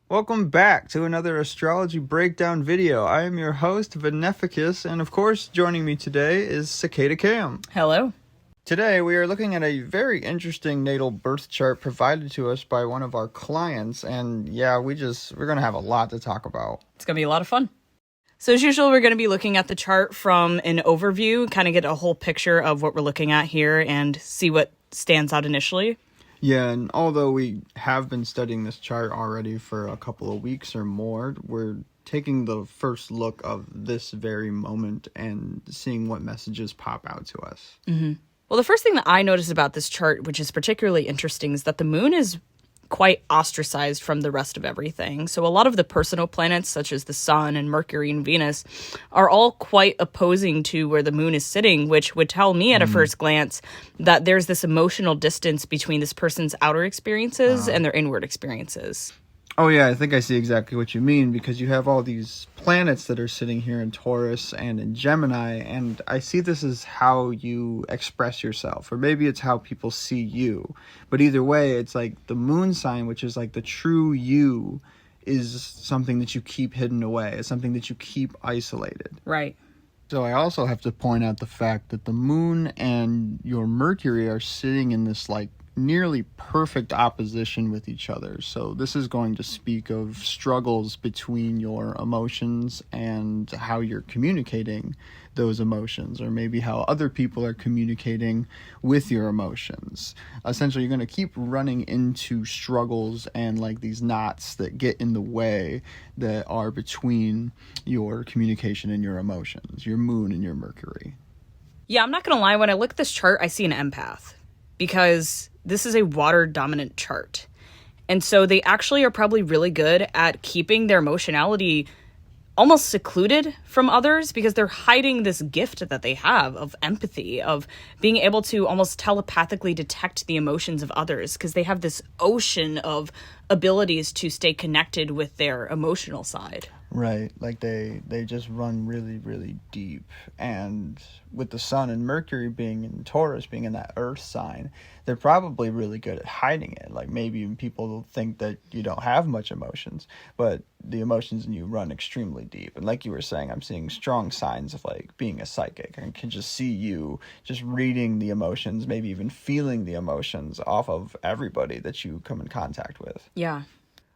Welcome back to another Astrology Breakdown video. I am your host, Beneficus, and of course, joining me today is CicadaCam. Hello. Today, we are looking at a very interesting natal birth chart provided to us by one of our clients, and yeah, we're going to have a lot to talk about. It's going to be a lot of fun. So as usual, we're going to be looking at the chart from an overview, kind of get a whole picture of what we're looking at here and see what stands out initially. Yeah, and although we have been studying this chart already for a couple of weeks or more, we're taking the first look of this very moment and seeing what messages pop out to us. Mm-hmm. Well, the first thing that I noticed about this chart, which is particularly interesting, is that the moon is quite ostracized from the rest of everything. So a lot of the personal planets, such as the sun and Mercury and Venus, are all quite opposing to where the moon is sitting, which would tell me at a first glance that there's this emotional distance between this person's outer experiences and their inward experiences. Oh yeah, I think I see exactly what you mean, because you have all these planets that are sitting here in Taurus and in Gemini, and I see this as how you express yourself, or maybe it's how people see you. But either way, it's like the moon sign, which is like the true you, is something that you keep hidden away. It's something that you keep isolated. Right. So I also have to point out the fact that the moon and your Mercury are sitting in this like nearly perfect opposition with each other. So this is going to speak of struggles between your emotions and how you're communicating those emotions, or maybe how other people are communicating with your emotions. Essentially, you're going to keep running into struggles and like these knots that get in the way that are between your communication and your emotions, your moon and your Mercury. Yeah, I'm not going to lie. When I look at this chart, I see an empath, because this is a water-dominant chart. And so they actually are probably really good at keeping their emotionality almost secluded from others, because they're hiding this gift that they have of empathy, of being able to almost telepathically detect the emotions of others, because they have this ocean of abilities to stay connected with their emotional side. Right, like they just run really, really deep. And with the sun and Mercury being in Taurus, being in that earth sign, they're probably really good at hiding it. Like maybe even people think that you don't have much emotions, but the emotions in you run extremely deep. And like you were saying, I'm seeing strong signs of like being a psychic. I can just see you just reading the emotions, maybe even feeling the emotions off of everybody that you come in contact with. Yeah.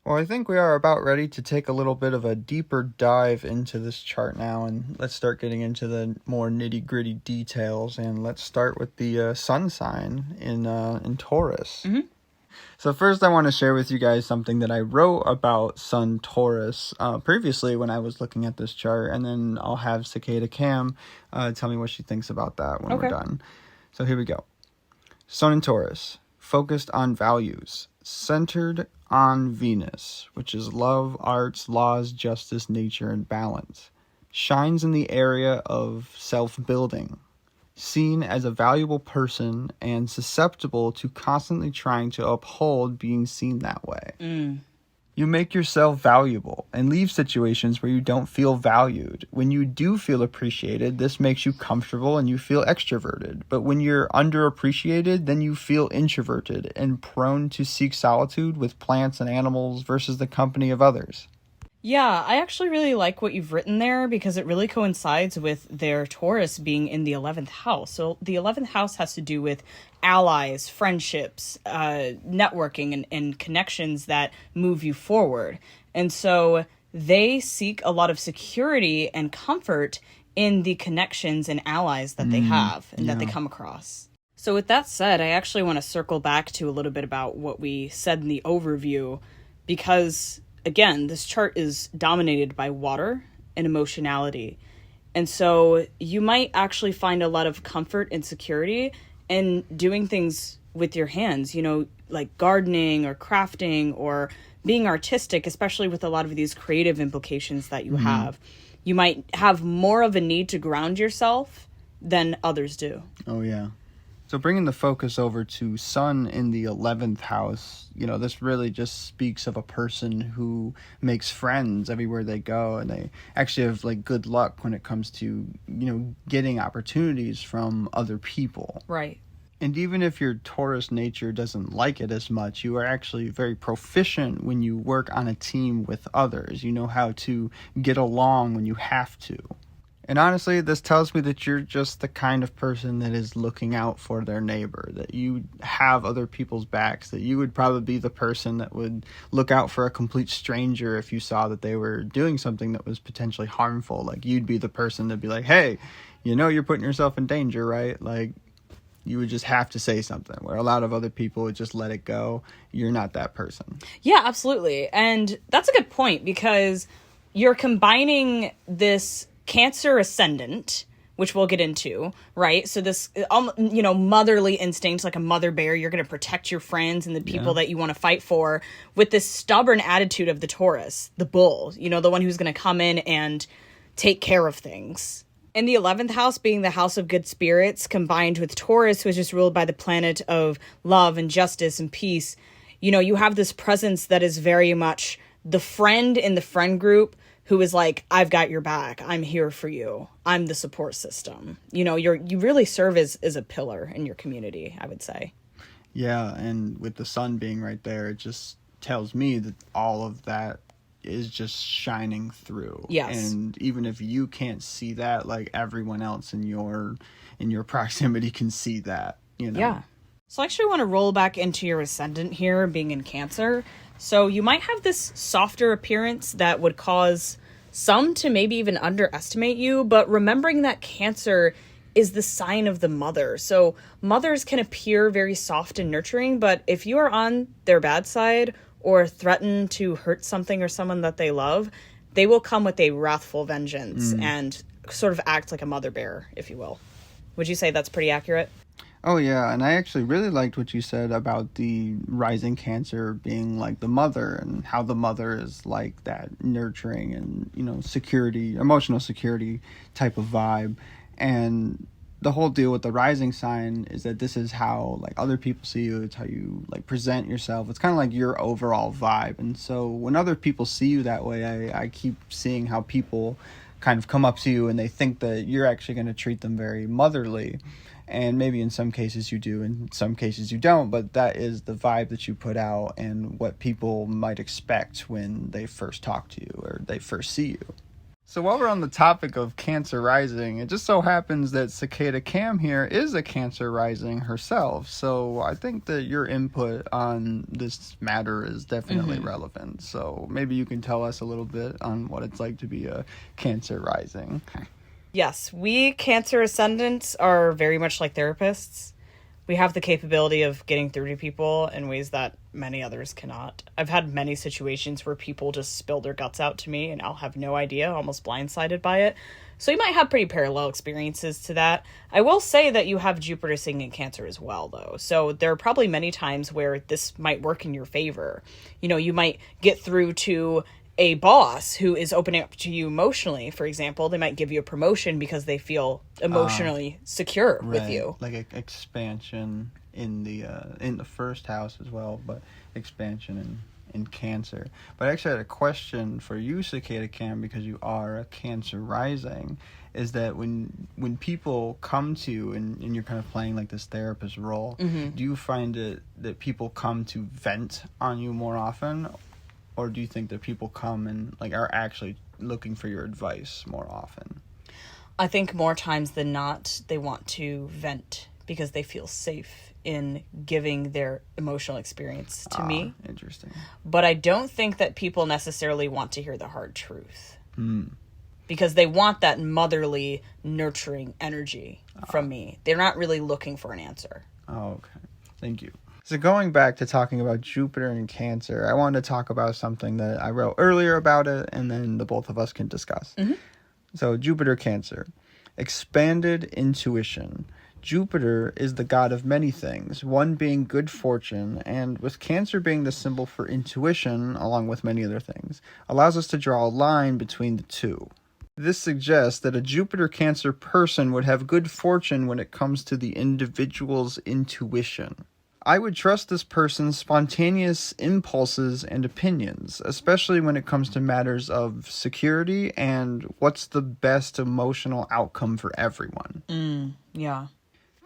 Well, I think we are about ready to take a little bit of a deeper dive into this chart now, and let's start getting into the more nitty-gritty details, and let's start with the sun sign in Taurus. Mm-hmm. So first I want to share with you guys something that I wrote about Sun Taurus previously when I was looking at this chart, and then I'll have CicadaCam tell me what she thinks about that when we're done. So here we go. Sun in Taurus, focused on values, centered on Venus, which is love, arts, laws, justice, nature, and balance. Shines in the area of self-building. Seen as a valuable person and susceptible to constantly trying to uphold being seen that way. You make yourself valuable and leave situations where you don't feel valued. When you do feel appreciated, this makes you comfortable and you feel extroverted. But when you're underappreciated, then you feel introverted and prone to seek solitude with plants and animals versus the company of others. Yeah, I actually really like what you've written there, because it really coincides with their Taurus being in the 11th house. So the 11th house has to do with allies, friendships, networking, and connections that move you forward. And so they seek a lot of security and comfort in the connections and allies that they have and that they come across. So with that said, I actually want to circle back to a little bit about what we said in the overview, because again, this chart is dominated by water and emotionality. And so you might actually find a lot of comfort and security in doing things with your hands, you know, like gardening or crafting or being artistic, especially with a lot of these creative implications that you have. You might have more of a need to ground yourself than others do. Oh, yeah. So bringing the focus over to Sun in the 11th house, you know, this really just speaks of a person who makes friends everywhere they go, and they actually have like good luck when it comes to, you know, getting opportunities from other people. Right. And even if your Taurus nature doesn't like it as much, you are actually very proficient when you work on a team with others. You know how to get along when you have to. And honestly, this tells me that you're just the kind of person that is looking out for their neighbor, that you have other people's backs, that you would probably be the person that would look out for a complete stranger if you saw that they were doing something that was potentially harmful. Like, you'd be the person that'd be like, hey, you know you're putting yourself in danger, right? Like, you would just have to say something, where a lot of other people would just let it go. You're not that person. Yeah, absolutely. And that's a good point, because you're combining this Cancer ascendant, which we'll get into, right? So this, motherly instinct, like a mother bear, you're going to protect your friends and the people that you want to fight for, with this stubborn attitude of the Taurus, the bull, the one who's going to come in and take care of things. And the 11th house being the house of good spirits, combined with Taurus, which is ruled by the planet of love and justice and peace, you have this presence that is very much the friend in the friend group who is like, I've got your back. I'm here for you. I'm the support system. You really serve as a pillar in your community, I would say. Yeah, and with the sun being right there, it just tells me that all of that is just shining through. Yes. And even if you can't see that, like, everyone else in your proximity can see that, Yeah. So I actually want to roll back into your ascendant here, being in Cancer. So you might have this softer appearance that would cause some to maybe even underestimate you, but remembering that Cancer is the sign of the mother. So mothers can appear very soft and nurturing, but if you are on their bad side or threaten to hurt something or someone that they love, they will come with a wrathful vengeance and sort of act like a mother bear, if you will. Would you say that's pretty accurate? Oh, yeah, and I actually really liked what you said about the rising Cancer being like the mother, and how the mother is like that nurturing and, security, emotional security type of vibe. And the whole deal with the rising sign is that this is how, like, other people see you. It's how you, like, present yourself. It's kind of like your overall vibe. And so when other people see you that way, I keep seeing how people kind of come up to you and they think that you're actually going to treat them very motherly. And maybe in some cases you do, in some cases you don't, but that is the vibe that you put out and what people might expect when they first talk to you or they first see you. So while we're on the topic of Cancer rising, it just so happens that CicadaCam here is a Cancer rising herself. So I think that your input on this matter is definitely relevant. So maybe you can tell us a little bit on what it's like to be a Cancer rising. Yes, we Cancer ascendants are very much like therapists. We have the capability of getting through to people in ways that many others cannot. I've had many situations where people just spill their guts out to me and I'll have no idea, almost blindsided by it. So you might have pretty parallel experiences to that. I will say that you have Jupiter sitting in Cancer as well, though. So there are probably many times where this might work in your favor. You might get through to a boss who is opening up to you emotionally. For example, they might give you a promotion because they feel emotionally secure with you. Like expansion in the first house as well, but expansion in Cancer. But I actually had a question for you, CicadaCam, because you are a Cancer rising. Is that when people come to you and you're kind of playing like this therapist role, do you find it that people come to vent on you more often? Or do you think that people come and like are actually looking for your advice more often? I think more times than not, they want to vent because they feel safe in giving their emotional experience to me. Interesting. But I don't think that people necessarily want to hear the hard truth. Because they want that motherly, nurturing energy from me. They're not really looking for an answer. Oh, okay. Thank you. So going back to talking about Jupiter and Cancer, I wanted to talk about something that I wrote earlier about it, and then the both of us can discuss. So Jupiter, Cancer. Expanded intuition. Jupiter is the god of many things, one being good fortune, and with Cancer being the symbol for intuition, along with many other things, allows us to draw a line between the two. This suggests that a Jupiter-Cancer person would have good fortune when it comes to the individual's intuition. I would trust this person's spontaneous impulses and opinions, especially when it comes to matters of security and what's the best emotional outcome for everyone. Yeah.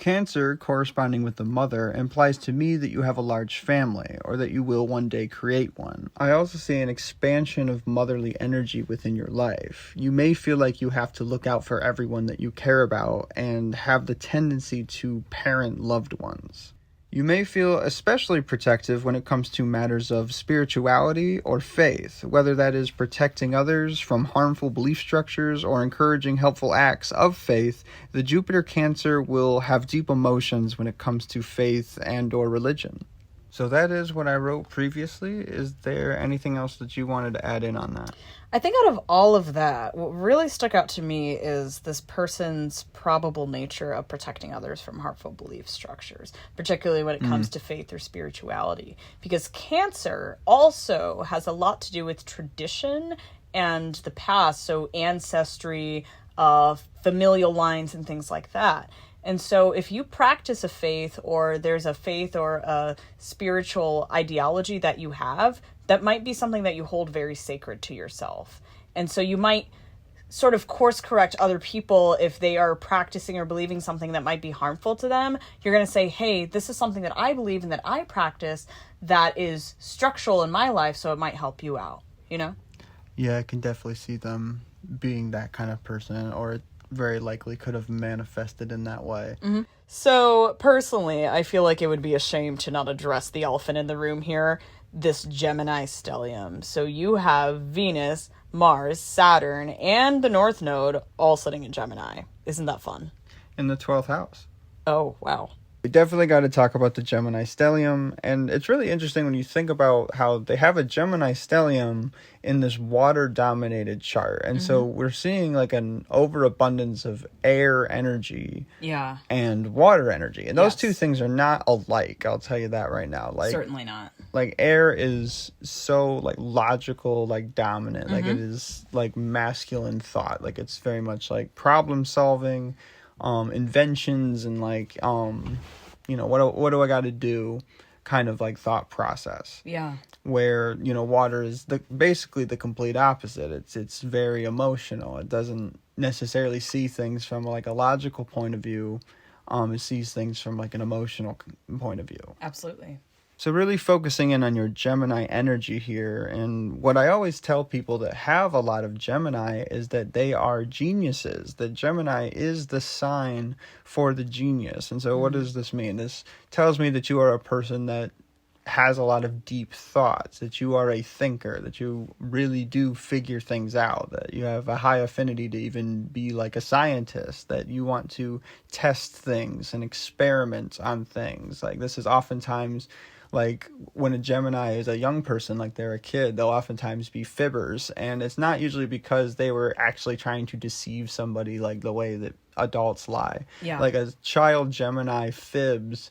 Cancer, corresponding with the mother, implies to me that you have a large family, or that you will one day create one. I also see an expansion of motherly energy within your life. You may feel like you have to look out for everyone that you care about, and have the tendency to parent loved ones. You may feel especially protective when it comes to matters of spirituality or faith, whether that is protecting others from harmful belief structures or encouraging helpful acts of faith. The Jupiter Cancer will have deep emotions when it comes to faith and or religion. So that is what I wrote previously. Is there anything else that you wanted to add in on that? I think out of all of that, what really stuck out to me is this person's probable nature of protecting others from harmful belief structures, particularly when it comes to faith or spirituality. Because Cancer also has a lot to do with tradition and the past, so ancestry, familial lines, and things like that. And so if you practice a faith, or there's a faith or a spiritual ideology that you have, that might be something that you hold very sacred to yourself. And so you might sort of course correct other people if they are practicing or believing something that might be harmful to them. You're going to say, hey, this is something that I believe and that I practice that is structural in my life, so it might help you out, you know? Yeah, I can definitely see them being that kind of person, or it very likely could have manifested in that way. Mm-hmm. So personally, I feel like it would be a shame to not address the elephant in the room here, this Gemini stellium. So you have Venus, Mars, Saturn, and the North Node all sitting in Gemini. Isn't that fun? In the 12th house. Oh, wow. We definitely got to talk about the Gemini Stellium, and it's really interesting when you think about how they have a Gemini Stellium in this water-dominated chart, and so we're seeing like an overabundance of air energy and water energy, and those two things are not alike, I'll tell you that right now. Like, certainly not. Like, air is so like logical, like dominant, like it is like masculine thought, like it's very much like problem solving, inventions, and like you know, what do I got to do kind of like thought process. Yeah. Where, you know, water is basically the complete opposite. It's very emotional. It doesn't necessarily see things from like a logical point of view. It sees things from like an emotional point of view. Absolutely. So really focusing in on your Gemini energy here, and what I always tell people that have a lot of Gemini is that they are geniuses, that Gemini is the sign for the genius. And so what does this mean? This tells me that you are a person that has a lot of deep thoughts, that you are a thinker, that you really do figure things out, that you have a high affinity to even be like a scientist, that you want to test things and experiment on things. Like, this is oftentimes like when a Gemini is a young person, like they're a kid, they'll oftentimes be fibbers, and it's not usually because they were actually trying to deceive somebody like the way that adults lie. Yeah. Like a child Gemini fibs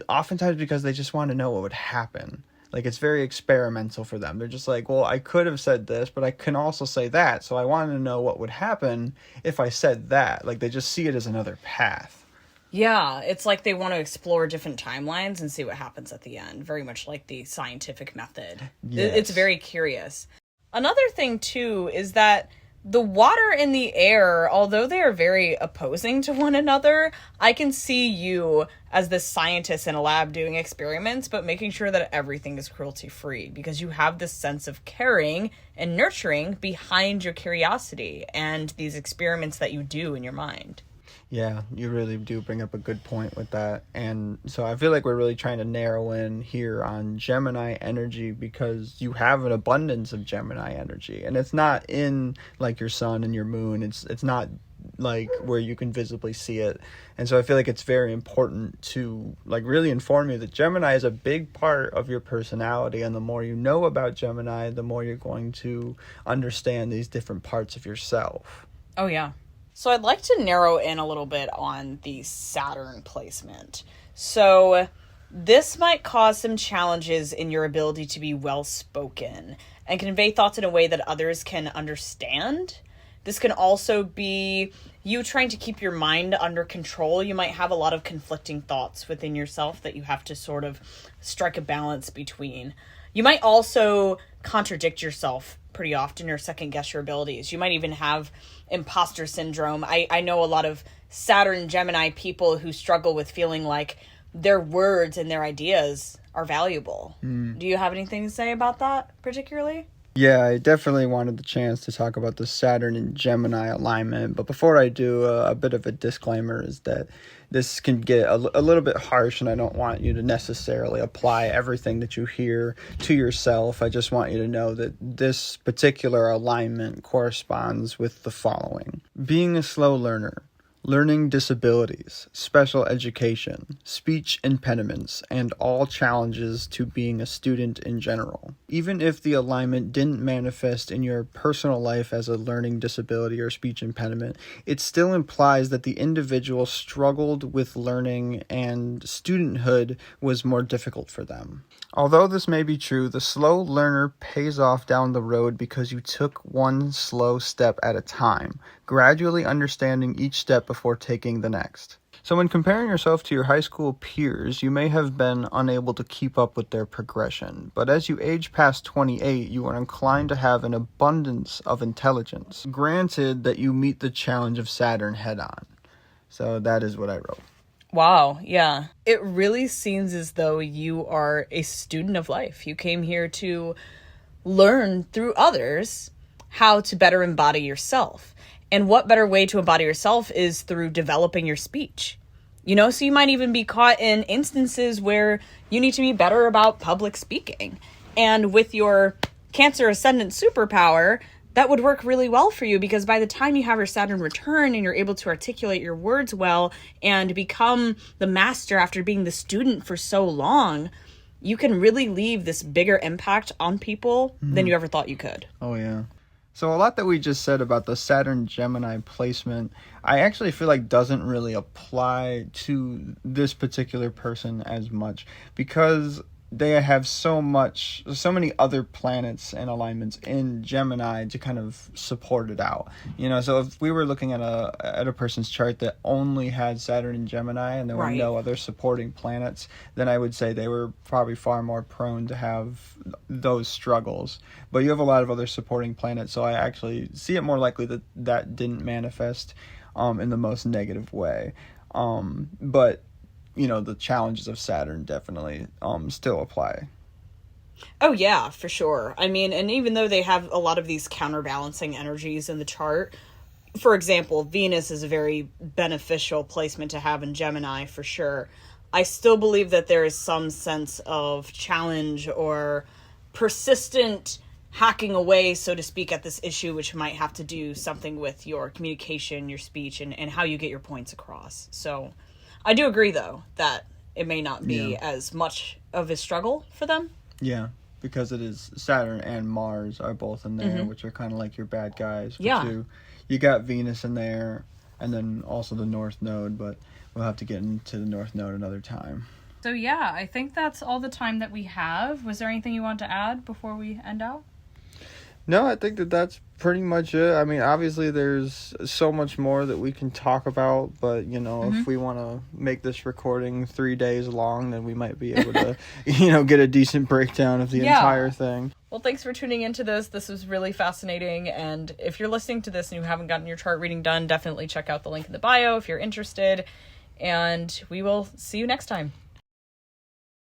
oftentimes because they just want to know what would happen. Like, it's very experimental for them. They're just like, well, I could have said this, but I can also say that, so I wanted to know what would happen if I said that. Like, they just see it as another path. Yeah, it's like they want to explore different timelines and see what happens at the end. Very much like the scientific method. Yes. It's very curious. Another thing, too, is that the water and the air, although they are very opposing to one another, I can see you as this scientist in a lab doing experiments, but making sure that everything is cruelty-free, because you have this sense of caring and nurturing behind your curiosity and these experiments that you do in your mind. Yeah, you really do bring up a good point with that. And so I feel like we're really trying to narrow in here on Gemini energy, because you have an abundance of Gemini energy, and it's not in like your sun and your moon. It's not like where you can visibly see it. And so I feel like it's very important to like really inform you that Gemini is a big part of your personality, and the more you know about Gemini, the more you're going to understand these different parts of yourself. Oh, yeah. So I'd like to narrow in a little bit on the Saturn placement. So this might cause some challenges in your ability to be well-spoken and convey thoughts in a way that others can understand. This can also be you trying to keep your mind under control. You might have a lot of conflicting thoughts within yourself that you have to sort of strike a balance between. You might also contradict yourself pretty often or second guess your abilities. You might even have imposter syndrome. I know a lot of Saturn Gemini people who struggle with feeling like their words and their ideas are valuable. Do you have anything to say about that particularly? Yeah, I definitely wanted the chance to talk about the Saturn and Gemini alignment. But before I do, a bit of a disclaimer is that this can get a little bit harsh, and I don't want you to necessarily apply everything that you hear to yourself. I just want you to know that this particular alignment corresponds with the following: being a slow learner, learning disabilities, special education, speech impediments, and all challenges to being a student in general. Even if the alignment didn't manifest in your personal life as a learning disability or speech impediment, it still implies that the individual struggled with learning and studenthood was more difficult for them. Although this may be true, the slow learner pays off down the road because you took one slow step at a time, gradually understanding each step before taking the next. So when comparing yourself to your high school peers, you may have been unable to keep up with their progression. But as you age past 28, you are inclined to have an abundance of intelligence, granted that you meet the challenge of Saturn head on. So that is what I wrote. Wow, yeah. It really seems as though you are a student of life. You came here to learn through others how to better embody yourself. And what better way to embody yourself is through developing your speech. You know, so you might even be caught in instances where you need to be better about public speaking. And with your Cancer ascendant superpower, that would work really well for you, because by the time you have your Saturn return and you're able to articulate your words well and become the master after being the student for so long, you can really leave this bigger impact on people than you ever thought you could. Oh, yeah. So a lot that we just said about the Saturn Gemini placement, I actually feel like doesn't really apply to this particular person as much, because they have so many other planets and alignments in Gemini to kind of support it out. You know, so if we were looking at a person's chart that only had Saturn and Gemini and there were no other supporting planets, then I would say they were probably far more prone to have those struggles. But you have a lot of other supporting planets, so I actually see it more likely that that didn't manifest in the most negative way. But you know, the challenges of Saturn definitely still apply. Oh, yeah, for sure. I mean, and even though they have a lot of these counterbalancing energies in the chart, for example, Venus is a very beneficial placement to have in Gemini, for sure. I still believe that there is some sense of challenge or persistent hacking away, so to speak, at this issue, which might have to do something with your communication, your speech, and how you get your points across. So I do agree, though, that it may not be as much of a struggle for them. Yeah, because it is Saturn and Mars are both in there, which are kind of like your bad guys. But you got Venus in there, and then also the North Node, but we'll have to get into the North Node another time. So yeah, I think that's all the time that we have. Was there anything you want to add before we end out? No, I think that's pretty much it. I mean, obviously there's so much more that we can talk about, but, you know, if we want to make this recording 3 days long, then we might be able to, you know, get a decent breakdown of the entire thing. Well, thanks for tuning into this. This was really fascinating, and if you're listening to this and you haven't gotten your chart reading done, definitely check out the link in the bio if you're interested, and we will see you next time.